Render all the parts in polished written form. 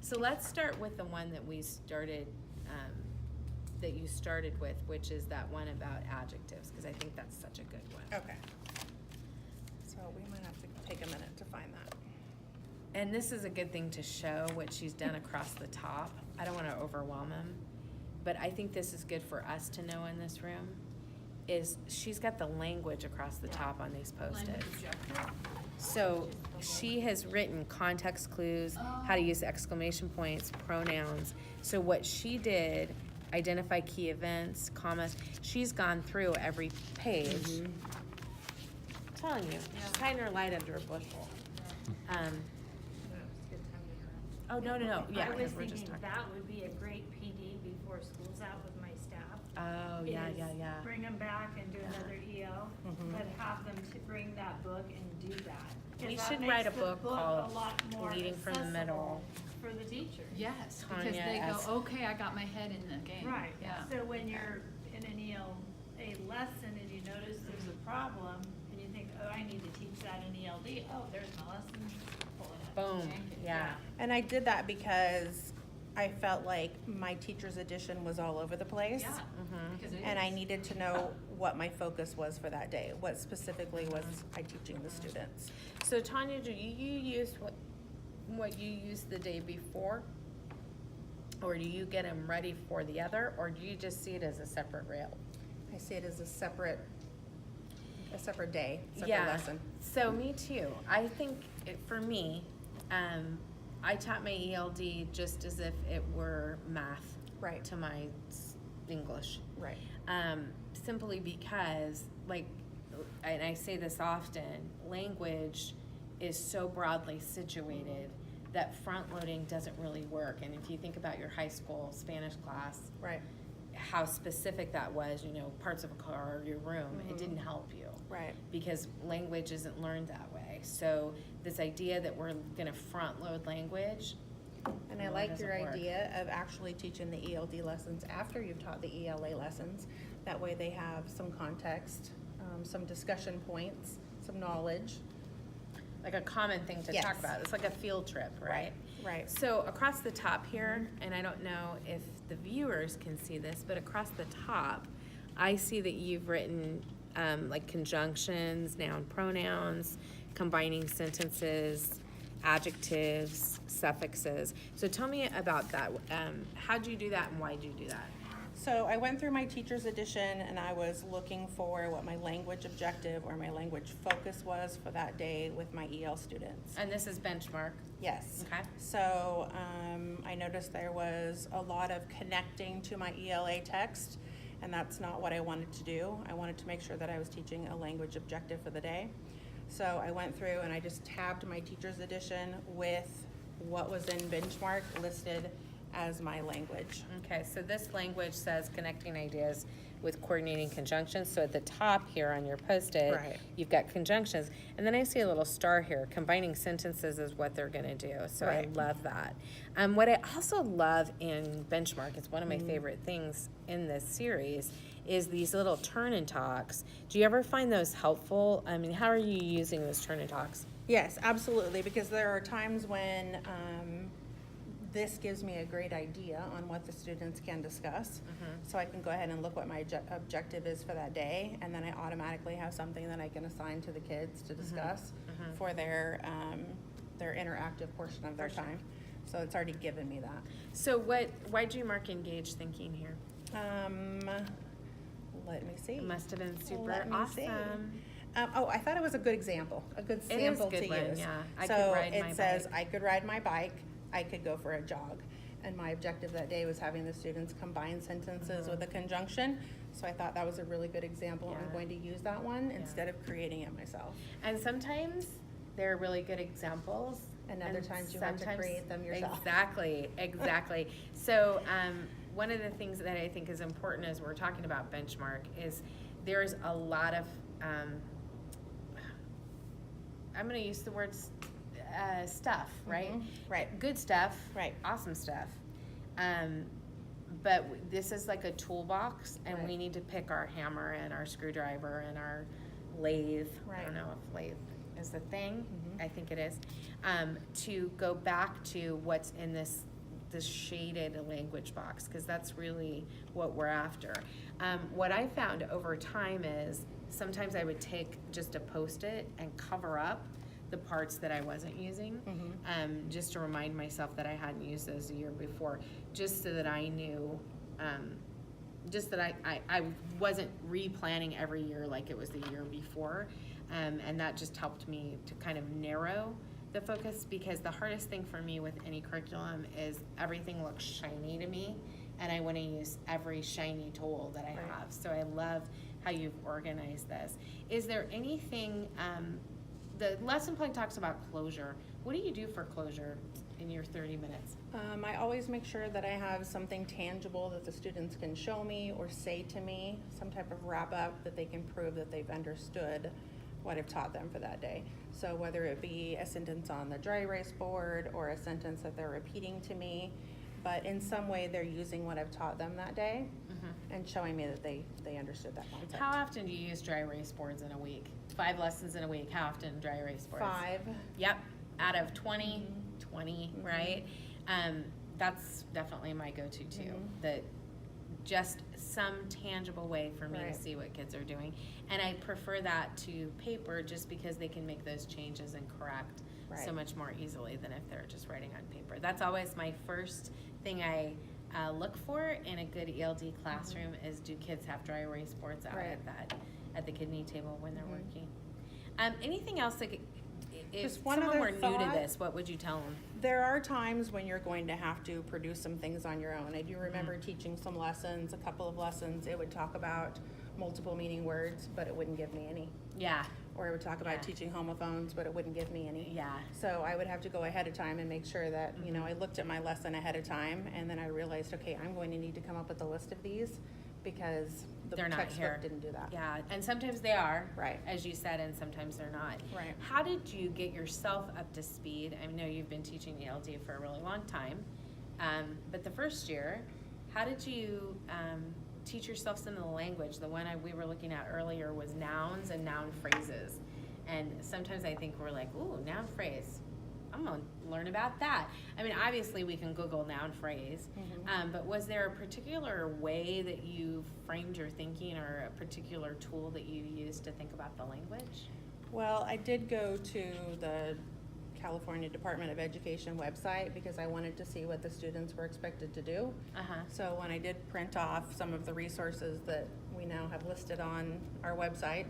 So let's start with the one that we started, that you started with, which is that one about adjectives, because I think that's such a good one. Okay. So we might have to take a minute to find that. And this is a good thing to show what she's done across the top. I don't want to overwhelm him, but I think this is good for us to know in this room, is she's got the language across the top on these Post-its. So she has written context clues, how to use exclamation points, pronouns. So what she did, identify key events, commas. She's gone through every page. I'm telling you, she's hiding her light under a bushel. Oh, no. Yeah, I was we're just thinking talking. that would be a great PD before school's out with my staff. Oh, yeah. Bring them back and do another EL, but have them to bring that book and do that. 'Cause We that should makes write a the book a called lot more Leading from the accessible Middle. For the teachers. Yes, Tonya because they as- go, okay, I got my head in the game. Right, Yeah. so when you're in an ELA lesson and you notice there's a problem, and you think, oh, I need to teach that in ELD, oh, there's my lesson, pull it up. Boom, yeah. And I did that because I felt like my teacher's edition was all over the place. Yeah. Because it And I is. needed to know what my focus was for that day. What specifically was I teaching the students? So Tonya, do you use what you used the day before? Or do you get them ready for the other, or do you just see it as a separate rail? I see it as a separate day, separate Yeah. lesson. So me too. I think for me, I taught my ELD just as if it were math Right. to my English. Right. Simply because, like, and I say this often, language is so broadly situated that front loading doesn't really work. And if you think about your high school Spanish class, Right. how specific that was, parts of a car or your room, it didn't help you. Right. Because language isn't learned that way. So this idea that we're going to front load language, And I no, it like doesn't your work. idea of actually teaching the ELD lessons after you've taught the ELA lessons. That way they have some context, some discussion points, some knowledge. like a common thing to Yes. talk about. It's like a field trip, right? Right. So across the top here, and I don't know if the viewers can see this, but across the top, I see that you've written like conjunctions, noun pronouns, combining sentences, adjectives, suffixes. So tell me about that. How'd you do that and why'd you do that? So I went through my teacher's edition and I was looking for what my language objective or my language focus was for that day with my EL students. And this is benchmark. Yes. Okay. So I noticed there was a lot of connecting to my ELA text, and that's not what I wanted to do. I wanted to make sure that I was teaching a language objective for the day. So I went through and I just tabbed my teacher's edition with what was in benchmark listed as my language. Okay, so this language says connecting ideas with coordinating conjunctions. So at the top here on your Post-it, Right. you've got conjunctions. And then I see a little star here. Combining sentences is what they're going to do. So I Right. love that. What I also love in Benchmark, it's one of my favorite things in this series, is these little turn and talks. Do you ever find those helpful? I mean, how are you using those turn and talks? Yes, absolutely, because there are times when this gives me a great idea on what the students can discuss. So I can go ahead and look what my objective is for that day, and then I automatically have something that I can assign to the kids to discuss for their interactive portion of their time. So it's already given me that. So why'd you mark engaged thinking here? Let me see. It must have been super Let me see. awesome. I thought it was a good example, a good is sample a good to one, use. yeah. I So could ride my it says, bike. I could ride my bike, I could go for a jog. And my objective that day was having the students combine sentences with a conjunction. So I thought that was a really good example. Yeah. I'm going to use that one instead of creating it myself. And sometimes they're really good examples. And other times you have to sometimes- create them yourself. Exactly. So one of the things that I think is important as we're talking about benchmark is there's a lot of, I'm going to use the word stuff, right? Right. Good stuff. Right. Awesome stuff. But this is like a toolbox, and we Right. need to pick our hammer and our screwdriver and our lathe. I Right. don't know if lathe is the thing. Mhm. I think it is. To go back to what's in this shaded language box, because that's really what we're after. What I found over time is sometimes I would take just a Post-it and cover up the parts that I wasn't using, just to remind myself that I hadn't used those a year before, just so that I knew, just that I wasn't replanning every year like it was the year before. And that just helped me to kind of narrow the focus, because the hardest thing for me with any curriculum is everything looks shiny to me, and I want to use every shiny tool that I have. So I love how you've organized this. Is there anything, the lesson plan talks about closure. What do you do for closure in your 30 minutes? I always make sure that I have something tangible that the students can show me or say to me, some type of wrap up that they can prove that they've understood what I've taught them for that day. So whether it be a sentence on the dry erase board or a sentence that they're repeating to me, but in some way they're using what I've taught them that day and showing me that they understood that concept. How often do you use dry erase boards in a week? 5 lessons in a week. How often dry erase boards? 5. Yep, out of 20, 20, right? That's definitely my go-to too. That just some tangible way for me to see what kids are doing. And I prefer that to paper just because they can make those changes and correct so much more easily than if they're just writing on paper. That's always my first thing I look for in a good ELD classroom is, do kids have dry erase boards out at the kidney table when they're working? Anything else that if Just one someone other were new to thought. this, what would you tell them? There are times when you're going to have to produce some things on your own. I do remember teaching some lessons, a couple of lessons, it would talk about multiple meaning words, but it wouldn't give me any. Yeah. Or it would talk about teaching homophones, but it wouldn't give me any. Yeah. So I would have to go ahead of time and make sure that, you know, I looked at my lesson ahead of time, and then I realized, okay, I'm going to need to come up with a list of these because the They're not textbook here. didn't do that. Yeah, and sometimes they are, Right. as you said, and sometimes they're not. Right. How did you get yourself up to speed? I know you've been teaching ELD for a really long time, but the first year, how did you teach yourself some of the language? The one we were looking at earlier was nouns and noun phrases. And sometimes I think we're like, ooh, noun phrase. I'm gonna learn about that. I mean, obviously we can Google noun phrase, but was there a particular way that you framed your thinking, or a particular tool that you used to think about the language? Well, I did go to the California Department of Education website because I wanted to see what the students were expected to do. So when I did print off some of the resources that we now have listed on our website,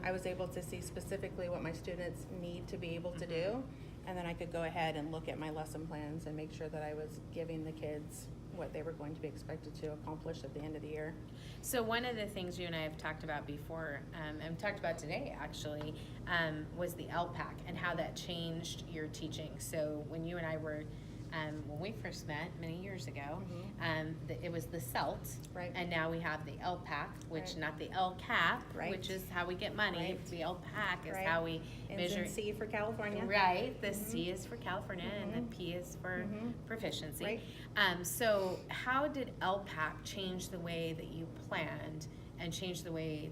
I was able to see specifically what my students need to be able to do. And then I could go ahead and look at my lesson plans and make sure that I was giving the kids what they were going to be expected to accomplish at the end of the year. So one of the things you and I have talked about before, and talked about today actually, was the Lpack and how that changed your teaching. So when you and I were, when we first met many years ago, it was the CELT, Right. and now we have the Lpack, which Right. not the LCAP, Right. which is how we get money. Right. The Lpack is Right. how we Ends measure. in C for California. Right, the C is for California and the P is for proficiency. Right. So how did Lpack change the way that you planned and change the way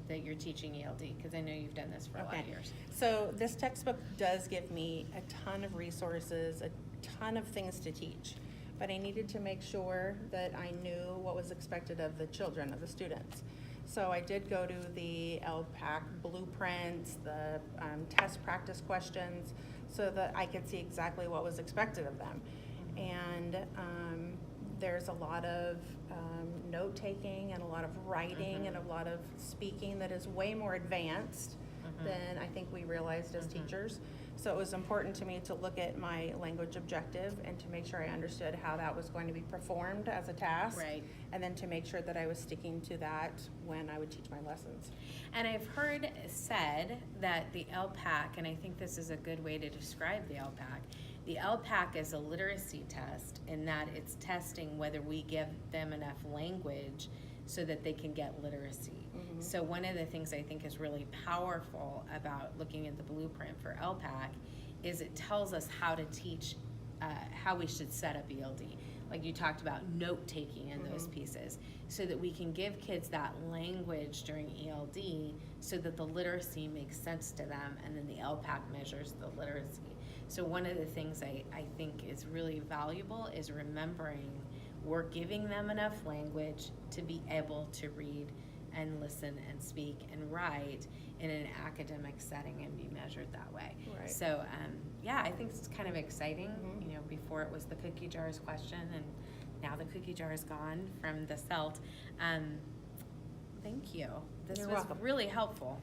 that you're teaching ELD? Because I know you've done this for a lot of years. So this textbook does give me a ton of resources, a ton of things to teach, but I needed to make sure that I knew what was expected of the children, of the students. So I did go to the Lpack Blueprints, the test practice questions, so that I could see exactly what was expected of them. And there's a lot of note-taking and a lot of writing and a lot of speaking that is way more advanced than I think we realized as teachers. So it was important to me to look at my language objective and to make sure I understood how that was going to be performed as a task. Right. And then to make sure that I was sticking to that when I would teach my lessons. And I've heard said that the Lpack, and I think this is a good way to describe the Lpack is a literacy test in that it's testing whether we give them enough language so that they can get literacy. So one of the things I think is really powerful about looking at the blueprint for Lpack is it tells us how to teach how we should set up ELD. Like you talked about note-taking in those pieces, so that we can give kids that language during ELD so that the literacy makes sense to them, and then the Lpack measures the literacy. So one of the things I think is really valuable is remembering we're giving them enough language to be able to read and listen and speak and write in an academic setting and be measured that way. Right. So, yeah, I think it's kind of exciting. You know, before it was the cookie jars question, and now the cookie jar is gone from the CELT. Thank you. This You're was welcome. really helpful.